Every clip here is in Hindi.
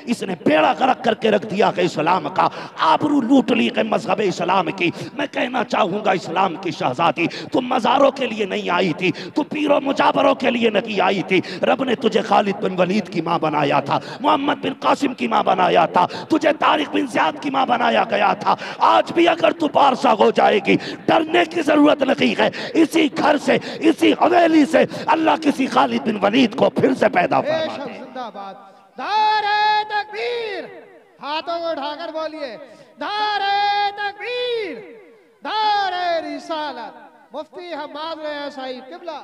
इसने बेड़ा गर्क करके रख दिया है इस्लाम का, आबरू लूट ली है मजहब इस्लाम की। मैं कहना चाहूंगा इस्लाम की शहजादी, तुम मज़ारों के लिए नहीं आई थी, तू पीरों मुजाबरों के लिए नहीं आई थी। रब ने तुझे खालिद बिन वलीद की माँ बनाया था, मोहम्मद बिन कासिम की माँ बनाया था, तुझे तारिक बिन ज़ियाद की माँ बनाया गया था। आज भी अगर तू बादशाह हो जाएगी, डरने की जरूरत नहीं है। इसी घर से, इसी हवेली से अल्लाह किसी खालिद बिन वलीद को फिर से पैदा फरमा दे। जिंदाबाद। नारे तकबीर, हाथों को उठाकर बोलिए नारे तकबीर, नारे रिसालत। मुफ्ती हम्माद साहिब किबला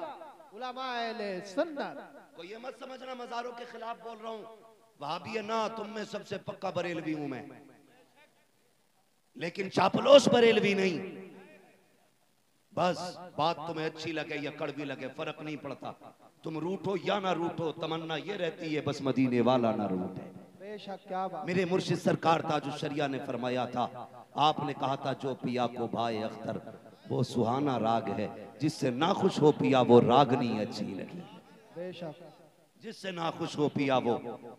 उलमा अहले सुन्नत। को ये मत समझना मज़ारों के खिलाफ बोल रहा हूं, वहाबी है ना, तुम में सबसे पक्का बरेलवी हूं मैं, लेकिन चापलोस बरेलवी नहीं। बस बात तुम्हें अच्छी लगे या कड़वी लगे फर्क नहीं पड़ता, तुम रूठो या ना रूठो, तमन्ना ये रहती है बस मदीने वाला ना रूठे। बेशक क्या बात। मेरे मुर्शिद सरकार ताजुश शरिया ने फरमाया था, आपने कहा था जो पिया को भाई अख्तर वो सुहाना राग है, जिससे नाखुश हो पिया वो रागनी अच्छी लगी। बेशक जिससे नाखुश हो पिया वो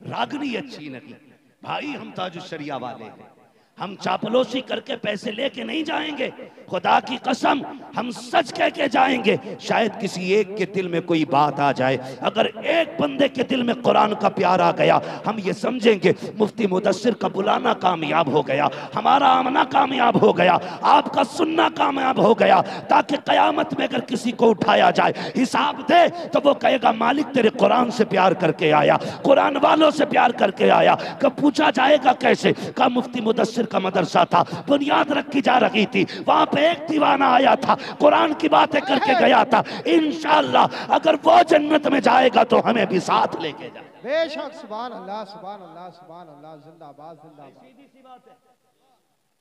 रागनी अच्छी लगी। भाई हम ताजुश शरिया वाले हैं, हम चापलोसी करके पैसे लेके नहीं जाएंगे, खुदा की कसम हम सच कह के जाएंगे। शायद किसी एक के दिल में कोई बात आ जाए, अगर एक बंदे के दिल में कुरान का प्यार आ गया, हम ये समझेंगे मुफ्ती मुदस्सिर का बुलाना कामयाब हो गया, हमारा आमना कामयाब हो गया, आपका सुनना कामयाब हो गया, ताकि कयामत में अगर किसी को उठाया जाए हिसाब दे तो वो कहेगा मालिक तेरे कुरान से प्यार करके आया, कुरान वालों से प्यार करके आया। कब पूछा जाएगा कैसे, का मुफ्ती मुदस्सिर का मदरसा था, बुनियाद रखी जा रही थी, वहां पे एक दीवाना आया था, कुरान की बातें करके गया था। इंशाअल्लाह अगर वो जन्नत में जाएगा तो हमें भी साथ लेके जाए। बेशक सुभान अल्लाह सुभान अल्लाह सुभान अल्लाह। जिंदाबाद जिंदाबाद। सीधी सी बात है,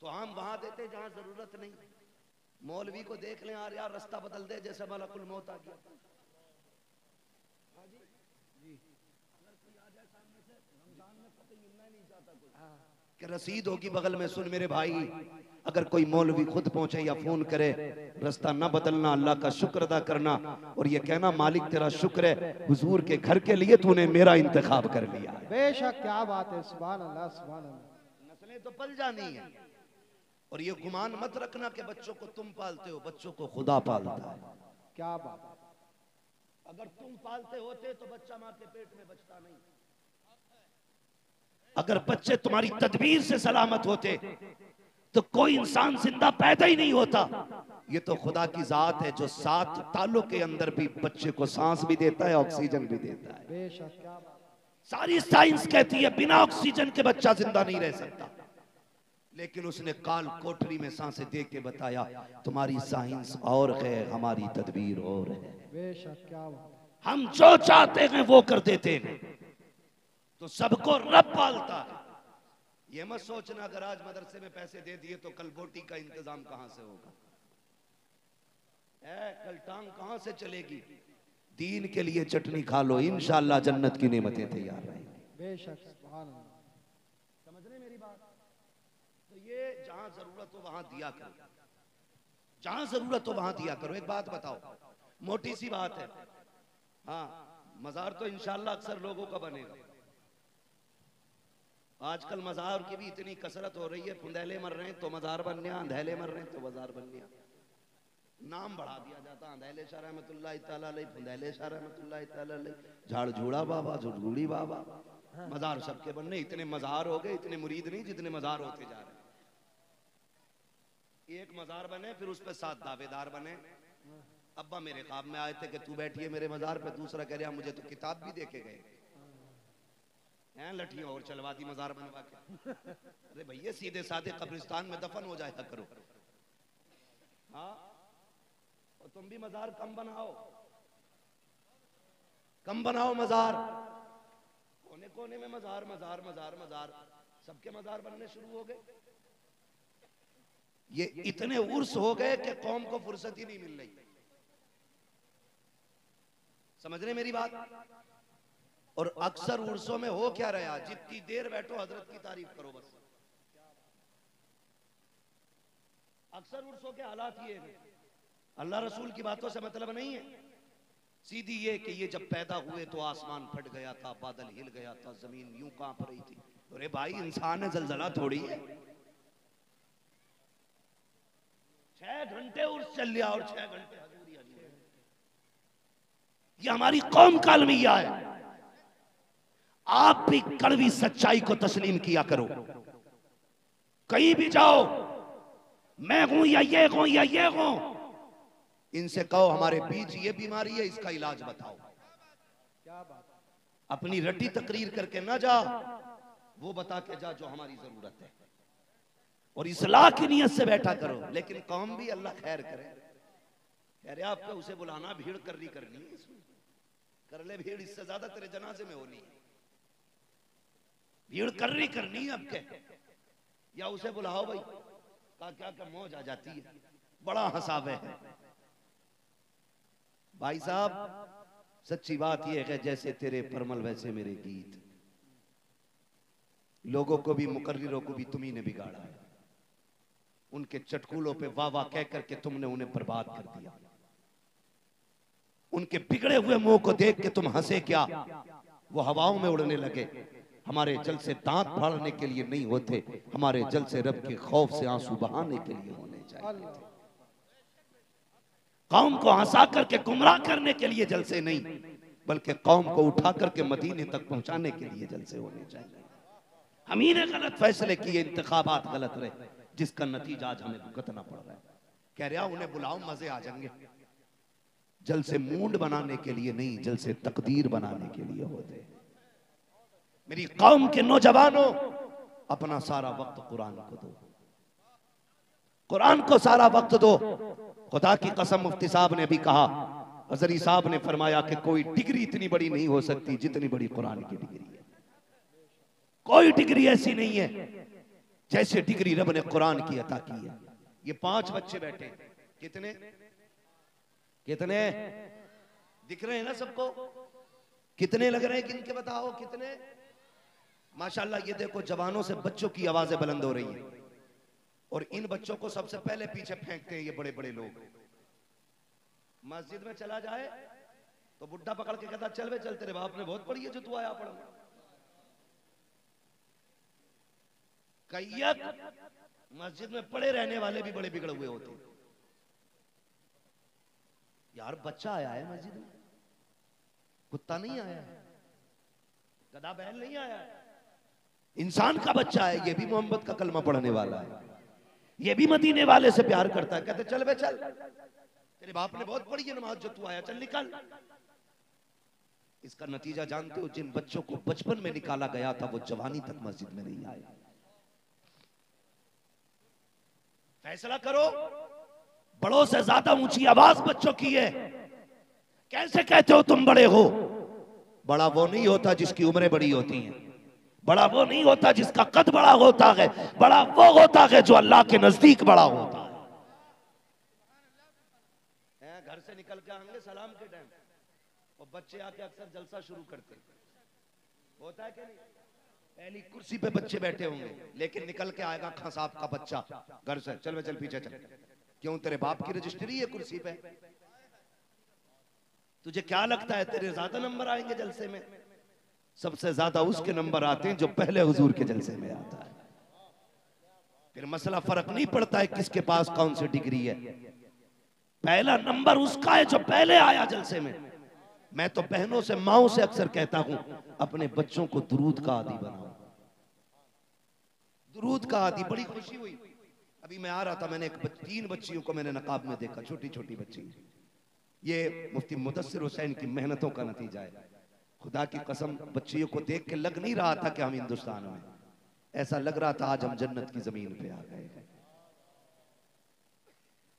तो हम वहां देते जहां जरूरत नहीं। मौलवी को देख लें यार रास्ता बदल दे जैसे मलकुल मौत आ गया। कि रसीद होगी बगल में, सुन मेरे भाई, अगर कोई मौलवी खुद पहुंचे या फोन करे, रास्ता न बदलना, अल्लाह का शुक्र अदा करना और ये कहना मालिक तेरा शुक्र है हुजूर के घर के लिए तूने मेरा इंतखाब कर लिया। बेशक क्या बात है। सुभान अल्लाह सुभान अल्लाह। नस्लें तो पल जानी है, और ये गुमान मत रखना कि बच्चों को तुम पालते हो, बच्चों को खुदा पालता है। क्या बात। अगर तुम पालते होते तो बच्चा माँ के पेट में बचता नहीं। अगर बच्चे तुम्हारी तदबीर से सलामत होते तो कोई इंसान जिंदा पैदा ही नहीं होता। ये तो खुदा की जात है जो 7 तालों के अंदर भी बच्चे को सांस भी देता है, ऑक्सीजन भी देता है। बेशक क्या बात। सारी साइंस कहती है बिना ऑक्सीजन के बच्चा जिंदा नहीं रह सकता, लेकिन उसने काल कोठरी में सांसें दे के बताया तुम्हारी साइंस और है हमारी तदबीर और है। बेशक क्या बात। हम जो चाहते हैं वो कर देते हैं, तो सबको रब पालता है। ये मत सोचना अगर आज मदरसे में पैसे दे दिए तो कल बोटी का इंतजाम कहां से होगा, कल टांग कहां से चलेगी। दीन के लिए चटनी खा लो, इंशाअल्लाह जन्नत की नेमतें तैयार रहेंगी। बेशक सुभान अल्लाह। समझ रहे मेरी बात। तो ये जहां जरूरत हो वहां दिया करो, जहां जरूरत हो वहां दिया करो। एक बात बताओ, मोटी सी बात है, हाँ मजार तो इंशाअल्लाह अक्सर लोगों का बनेगा। आजकल मजार की भी इतनी कसरत हो रही है, फुंदेले मर रहे हैं तो मजार बन गया, अंधेले मर रहे हैं तो मजार बन गया, नाम बढ़ा दिया जाता। अंधेले शाह रहमतुल्लाह तआला अलैह, फुंदेले शाह रहमतुल्लाह तआला अलैह, झाड़झूड़ा बाबा, झुड़झूड़ी बाबा, मजार सबके बनने। इतने मजार हो गए, इतने मुरीद नहीं जितने मजार होते जा रहे हैं। एक मजार बने फिर उस पर 7 दावेदार बने। अब्बा मेरे ख्वाब में आए थे कि तू बैठिए मेरे मजार पे, दूसरा कह रहा मुझे तो किताब भी देके गए हैं, लठियां और चलवा दी मजार बनवा के। अरे भैया सीधे साधे कब्रिस्तान में दफन हो जाया करो। हाँ और तुम भी मजार कम बनाओ, कम बनाओ मजार। कोने कोने में मजार मजार मजार मजार, सबके मजार बनने शुरू हो गए। ये इतने उर्स हो गए कि कौम को फुर्सत ही नहीं मिल रही। समझ रहे मेरी बात। और अक्सर उर्सों में हो क्या रहा, जितनी देर बैठो हजरत की तारीफ करो बस। अक्सर उर्सों के हालात ये हैं, अल्लाह रसूल की बातों से मतलब नहीं है, सीधी ये कि ये जब पैदा हुए तो आसमान फट गया था, बादल हिल गया था, जमीन यूं कांप रही थी, अरे भाई इंसान है, जलजला थोड़ी है। 6 घंटे उर्स चल लिया और 6 घंटे हजूरी हजूरी। ये हमारी कौम का अलमिया है। आप भी कड़वी सच्चाई को तस्लीम किया करो। कहीं भी जाओ, मैं हूं या ये हूं या ये हूं, इनसे कहो हमारे बीच ये बीमारी है, इसका इलाज बताओ। क्या बात। अपनी रटी तकरीर करके ना जा, वो बता के जा जो हमारी जरूरत है, और इस्लाह की नियत से बैठा करो। लेकिन कौम भी अल्लाह खैर करे। कह रहे आपका उसे बुलाना, भीड़ करनी है इसमें। कर ले भीड़, इससे ज्यादा तेरे जनाजे में होनी है। भीड़ करनी है अब के, या उसे बुलाओ भाई, क्या क्या मौज आ जाती है। बड़ा हंसावे है भाई साहब। सच्ची बात यह है, जैसे तेरे परमल वैसे मेरे गीत। लोगों को भी, मुकर्रिरों को भी तुम्ही ने बिगाड़ा है। उनके चटकुलों पे वाह वाह कह करके तुमने उन्हें बर्बाद कर दिया। उनके बिगड़े हुए मुंह को देख के तुम हंसे क्या? वो हवाओं में उड़ने लगे। हमारे जल से दांत फाड़ने के लिए नहीं होते, हमारे जल से रब के खौफ से आंसू बहाने के लिए होने चाहिए थे। कौम को हंसा करके गुमराह करने के लिए जलसे नहीं, बल्कि कौम को उठा करके मदीने तक पहुंचाने के लिए जलसे होने चाहिए। हम ही ने गलत फैसले किए, इंतखाबात गलत रहे, जिसका नतीजा आज हमें भुगतना पड़ रहा है। कह रहा उन्हें बुलाओ, मजे आ जाएंगे। जलसे मूड बनाने के लिए नहीं, जलसे तकदीर बनाने के लिए होते। मेरी कौम के नौजवानों, अपना सारा वक्त कुरान को दो, कुरान को सारा वक्त दो। खुदा की कसम, मुफ्ती साहब ने भी कहा, हजरी साहब ने फरमाया कि कोई डिग्री इतनी बड़ी नहीं हो सकती जितनी बड़ी कुरान की डिग्री है। कोई डिग्री ऐसी नहीं है जैसे डिग्री रब ने कुरान की अता की है। ये 5 बच्चे बैठे, कितने कितने दिख रहे हैं ना सबको? कितने लग रहे हैं, किनके बताओ कितने? माशाल्लाह। ये देखो, जवानों से बच्चों की आवाजें बुलंद हो रही हैं, और इन बच्चों को सबसे पहले पीछे फेंकते हैं ये बड़े बड़े लोग। मस्जिद में चला जाए तो बुढ़ा पकड़ के कहता चल बे चल, तेरे बाप ने बहुत पढ़ी है जो तू आया पढ़ने। कैयत मस्जिद में पड़े रहने वाले भी बड़े बिगड़े हुए होते हैं। यार बच्चा आया है मस्जिद में, कुत्ता नहीं आया है, गधा बैल नहीं आया है, इंसान का बच्चा है। ये भी मोहम्मद का कलमा पढ़ने वाला है, ये भी मदीने वाले से प्यार करता है। कहते चल बे चल, तेरे बाप ने बहुत पढ़ी है नमाज जो तू आया, चल निकल। इसका नतीजा जानते हो? जिन बच्चों को बचपन में निकाला गया था वो जवानी तक मस्जिद में नहीं आए। फैसला करो। बड़ों से ज्यादा ऊंची आवाज बच्चों की है। कैसे कहते हो तुम बड़े हो? बड़ा वो नहीं होता जिसकी उम्रें बड़ी होती हैं, बड़ा वो नहीं होता जिसका कद बड़ा होता है, बड़ा वो होता है जो अल्लाह के नजदीक बड़ा होता है। घर से निकल के आएंगे सलाम के टाइम, और बच्चे आके अक्सर जलसा शुरू करते, होता है कि नहीं? पहली कुर्सी पे बच्चे बैठे होंगे, लेकिन निकल के आएगा खसाब का बच्चा घर से, चल चल पीछे चल। क्यों? तेरे बाप की रजिस्ट्री है कुर्सी पे। तुझे क्या लगता है तेरे ज्यादा नंबर आएंगे जलसे में? सबसे ज्यादा उसके नंबर आते हैं जो पहले हुजूर के जलसे में आता है। फिर मसला फर्क नहीं पड़ता है किसके पास कौन सी डिग्री है, पहला नंबर उसका है जो पहले आया जलसे में। मैं तो बहनों से, माओं से अक्सर कहता हूं, अपने बच्चों को दुरूद का आदी बनाओ, दुरूद का आदी। बड़ी खुशी हुई, अभी मैं आ रहा था, मैंने 3 बच्चियों को मैंने नकाब में देखा, छोटी छोटी बच्ची। ये मुफ्ती मुदस्सिर हुसैन की मेहनतों का नतीजा है। खुदा की कसम, बच्चियों को देख के लग नहीं रहा था कि हम हिंदुस्तान में, ऐसा लग रहा था आज हम जन्नत की जमीन पे आ गए हैं,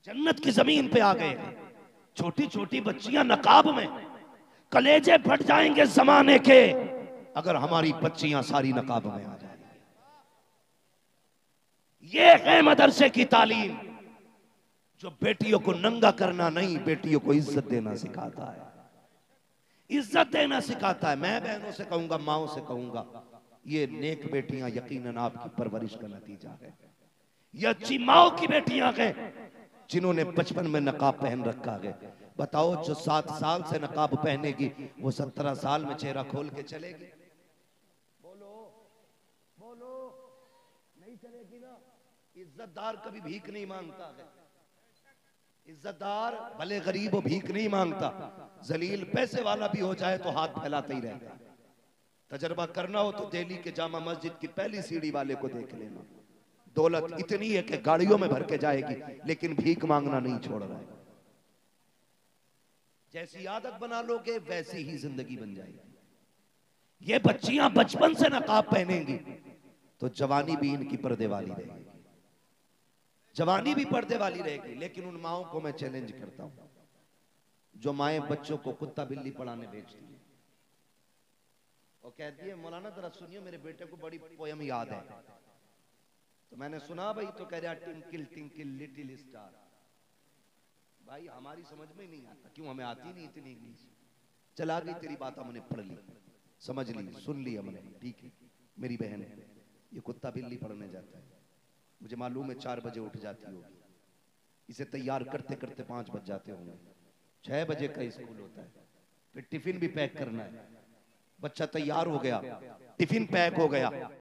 जन्नत की जमीन पे आ गए हैं। छोटी छोटी बच्चियां नकाब में, कलेजे फट जाएंगे जमाने के अगर हमारी बच्चियां सारी नकाब में आ जाएंगी। ये है मदरसे की तालीम, जो बेटियों को नंगा करना नहीं, बेटियों को इज्जत देना सिखाता है, इज्जत देना सिखाता है। मैं बहनों से कहूंगा, माओं से कहूंगा, ये नेक बेटियां यकीनन आपकी परवरिश का नतीजा है। ये अच्छी माओ की बेटियां हैं जिन्होंने बचपन में नकाब पहन रखा है। बताओ, जो 7 साल से नकाब पहनेगी वो 17 साल में चेहरा खोल के चलेगी? बोलो चलेगी ना, इज्जतदार कभी भीख नहीं मांगता है। इज्जतदार भले गरीब हो भीख नहीं मांगता, जलील पैसे वाला भी हो जाए तो हाथ फैलाता ही रहता है। तजर्बा करना हो तो दिल्ली के जामा मस्जिद की पहली सीढ़ी वाले को देख लेना। दौलत इतनी है कि गाड़ियों में भर के जाएगी, लेकिन भीख मांगना नहीं छोड़ रहा है। जैसी आदत बना लोगे वैसी ही जिंदगी बन जाएगी। ये बच्चियां बचपन से नकाब पहनेंगी तो जवानी भी इनकी पर्दे वाली रहेगी, जवानी भी पर्दे वाली रहेगी। लेकिन उन माओं को मैं चैलेंज करता हूं जो माएं बच्चों को कुत्ता बिल्ली पढ़ाने भेजती है और कहती है मौलाना जरा सुनिए मेरे बेटे को बड़ी पोयम याद है। तो मैंने सुना भाई, तो कह रहा टिंकल टिंकल लिटिल स्टार। भाई हमारी समझ में नहीं आता, क्यों हमें आती नहीं इतनी इंग्लिश। चला गई तेरी बात, हमने पढ़ ली, समझ ली, सुन ली हमने, ठीक है। मेरी बहन ये कुत्ता बिल्ली पढ़ने जाता है, मुझे मालूम है 4 बजे उठ जाती होगी, इसे तैयार करते करते 5 बज जाते होंगे, 6 बजे का स्कूल होता है, फिर टिफिन भी पैक करना है। बच्चा तैयार हो गया, टिफिन पैक हो गया,